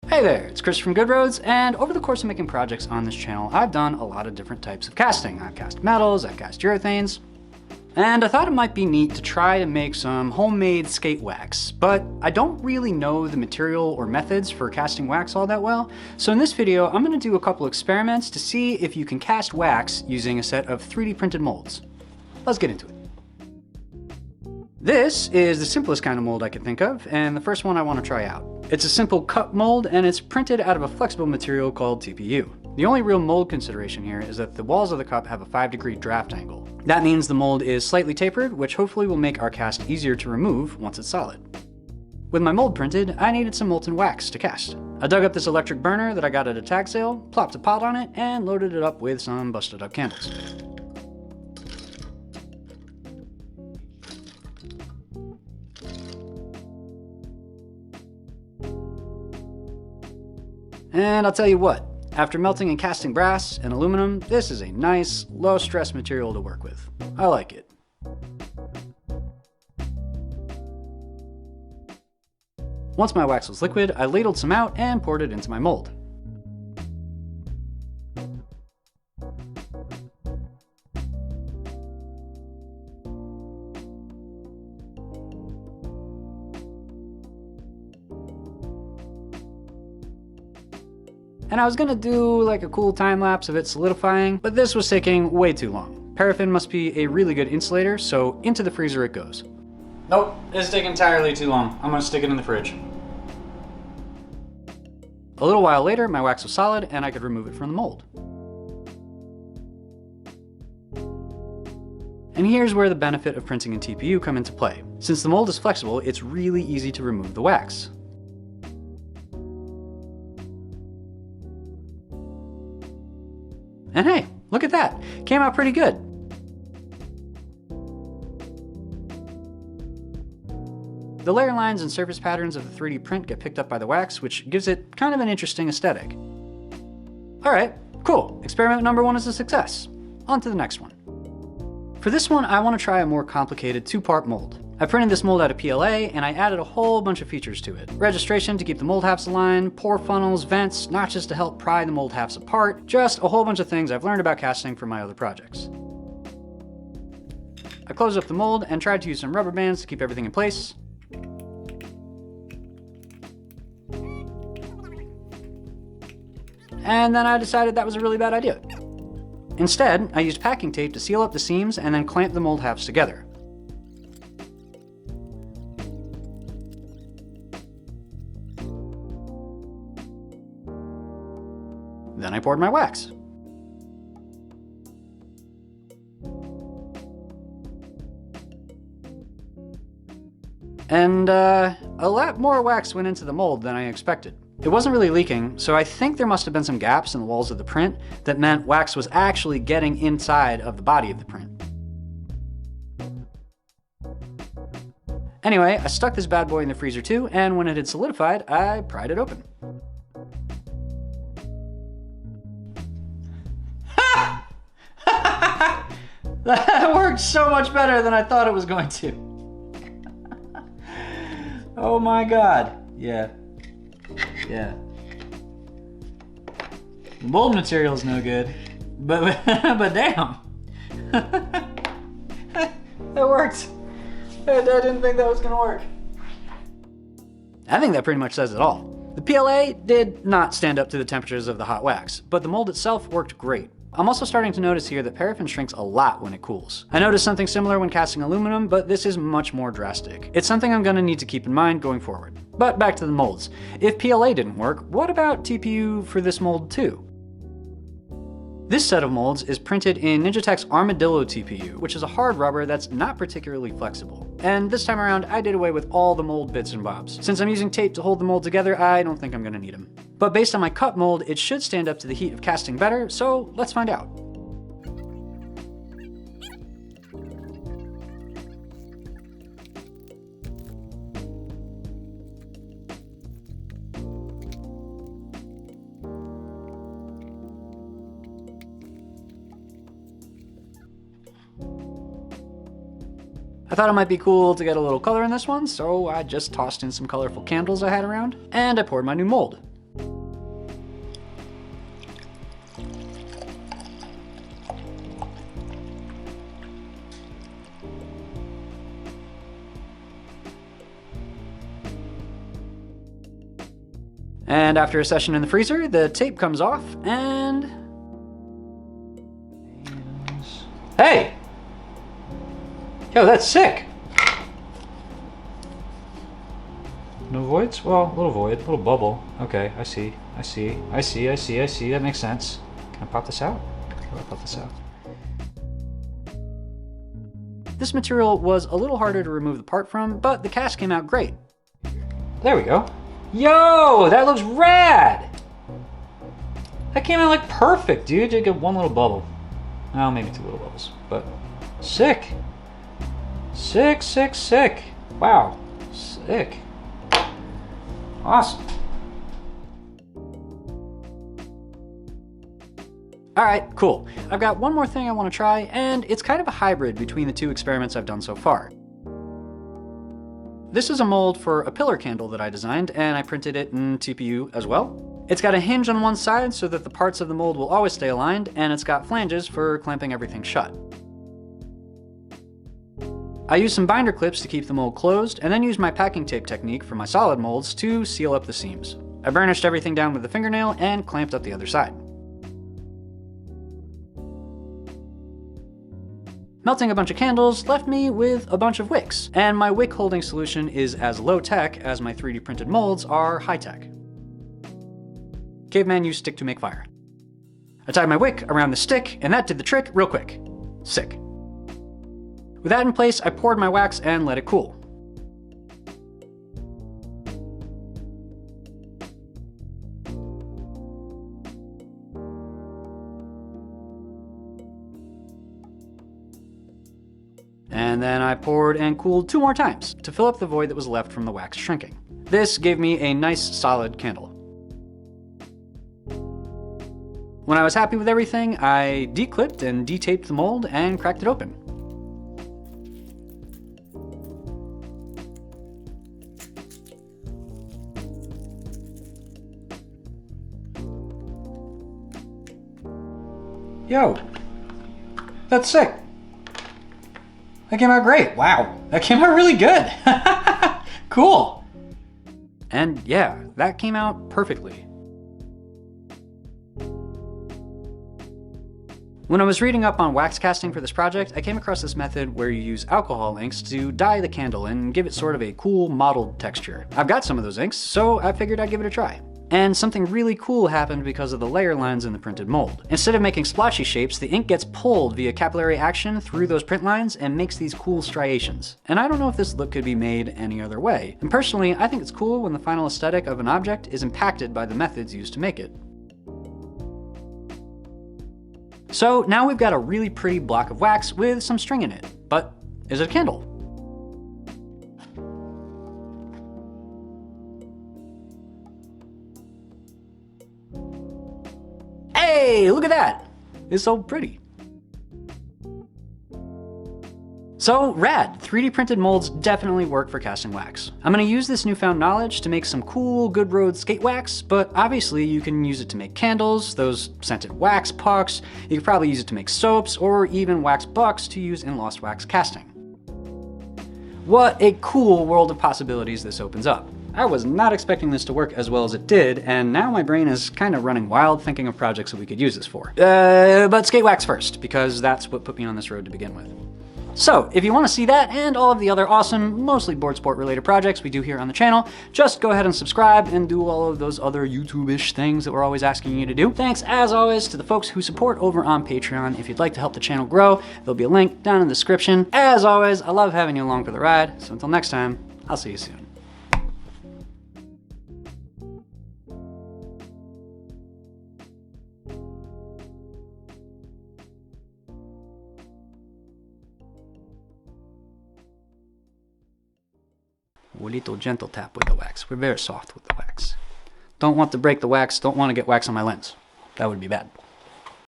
Hey there, it's Chris from Good Roads, and over the course of making projects on this channel, I've done a lot of different types of casting. I've cast metals, I've cast urethanes, and I thought it might be neat to try to make some homemade skate wax, but I don't really know the material or methods for casting wax all that well, so in this video I'm going to do a couple experiments to see if you can cast wax using a set of 3D printed molds. Let's get into it. This is the simplest kind of mold I can think of, and the first one I want to try out. It's a simple cup mold, and it's printed out of a flexible material called TPU. The only real mold consideration here is that the walls of the cup have a 5-degree draft angle. That means the mold is slightly tapered, which hopefully will make our cast easier to remove once it's solid. With my mold printed, I needed some molten wax to cast. I dug up this electric burner that I got at a tag sale, plopped a pot on it, and loaded it up with some busted up candles. And I'll tell you what, after melting and casting brass and aluminum, this is a nice, low-stress material to work with. I like it. Once my wax was liquid, I ladled some out and poured it into my mold. And I was gonna do like a cool time lapse of it solidifying, but this was taking way too long. Paraffin must be a really good insulator, so into the freezer it goes. Nope, it's taking entirely too long. I'm gonna stick it in the fridge. A little while later, my wax was solid and I could remove it from the mold. And here's where the benefit of printing in TPU come into play. Since the mold is flexible, it's really easy to remove the wax. And hey, look at that, came out pretty good. The layer lines and surface patterns of the 3D print get picked up by the wax, which gives it kind of an interesting aesthetic. All right, cool, experiment number 1 is a success. On to the next one. For this one, I want to try a more complicated 2-part mold. I printed this mold out of PLA, and I added a whole bunch of features to it. Registration to keep the mold halves aligned, pour funnels, vents, notches to help pry the mold halves apart, just a whole bunch of things I've learned about casting from my other projects. I closed up the mold and tried to use some rubber bands to keep everything in place. And then I decided that was a really bad idea. Instead, I used packing tape to seal up the seams and then clamp the mold halves together. Then I poured my wax. And a lot more wax went into the mold than I expected. It wasn't really leaking, so I think there must have been some gaps in the walls of the print that meant wax was actually getting inside of the body of the print. Anyway, I stuck this bad boy in the freezer too, and when it had solidified, I pried it open. That worked so much better than I thought it was going to. Oh my god. Yeah. The mold material is no good, but damn. That worked. I didn't think that was gonna work. I think that pretty much says it all. The PLA did not stand up to the temperatures of the hot wax, but the mold itself worked great. I'm also starting to notice here that paraffin shrinks a lot when it cools. I noticed something similar when casting aluminum, but this is much more drastic. It's something I'm gonna need to keep in mind going forward. But back to the molds. If PLA didn't work, what about TPU for this mold too? This set of molds is printed in Ninja Armadillo TPU, which is a hard rubber that's not particularly flexible. And this time around, I did away with all the mold bits and bobs. Since I'm using tape to hold the mold together, I don't think I'm gonna need them. But based on my cup mold, it should stand up to the heat of casting better, so let's find out. I thought it might be cool to get a little color in this one, so I just tossed in some colorful candles I had around, and I poured my new mold. And after a session in the freezer, the tape comes off and... Hey! Yo, that's sick! No voids? Well, a little void, a little bubble. Okay, I see. That makes sense. Can I pop this out? How do I pop this out? This material was a little harder to remove the part from, but the cast came out great. There we go. Yo, that looks rad! That came out like perfect, dude. You get one little bubble. Oh, maybe two little bubbles, but sick. Sick. Wow, sick. Awesome. Alright, cool. I've got one more thing I want to try, and it's kind of a hybrid between the two experiments I've done so far. This is a mold for a pillar candle that I designed, and I printed it in TPU as well. It's got a hinge on one side so that the parts of the mold will always stay aligned, and it's got flanges for clamping everything shut. I used some binder clips to keep the mold closed, and then used my packing tape technique for my solid molds to seal up the seams. I burnished everything down with a fingernail and clamped up the other side. Melting a bunch of candles left me with a bunch of wicks, and my wick holding solution is as low-tech as my 3D printed molds are high-tech. Caveman used stick to make fire. I tied my wick around the stick, and that did the trick real quick. Sick. With that in place, I poured my wax and let it cool. And then I poured and cooled 2 more times to fill up the void that was left from the wax shrinking. This gave me a nice solid candle. When I was happy with everything, I declipped and detaped the mold and cracked it open. Yo, that's sick. That came out great. Wow, that came out really good. Cool. And yeah, that came out perfectly. When I was reading up on wax casting for this project, I came across this method where you use alcohol inks to dye the candle and give it sort of a cool mottled texture. I've got some of those inks, so I figured I'd give it a try. And something really cool happened because of the layer lines in the printed mold. Instead of making splotchy shapes, the ink gets pulled via capillary action through those print lines and makes these cool striations. And I don't know if this look could be made any other way. And personally, I think it's cool when the final aesthetic of an object is impacted by the methods used to make it. So now we've got a really pretty block of wax with some string in it. But is it a candle? Hey, look at that! It's so pretty. So rad, 3D printed molds definitely work for casting wax. I'm gonna use this newfound knowledge to make some cool Good Road skate wax, but obviously you can use it to make candles, those scented wax pucks, you could probably use it to make soaps, or even wax bucks to use in lost wax casting. What a cool world of possibilities this opens up. I was not expecting this to work as well as it did, and now my brain is kind of running wild thinking of projects that we could use this for. But skate wax first, because that's what put me on this road to begin with. So, if you want to see that and all of the other awesome, mostly board sport related projects we do here on the channel, just go ahead and subscribe and do all of those other YouTube-ish things that we're always asking you to do. Thanks, as always, to the folks who support over on Patreon. If you'd like to help the channel grow, there'll be a link down in the description. As always, I love having you along for the ride, so until next time, I'll see you soon. A little gentle tap with the wax. We're very soft with the wax. Don't want to break the wax, don't want to get wax on my lens. That would be bad.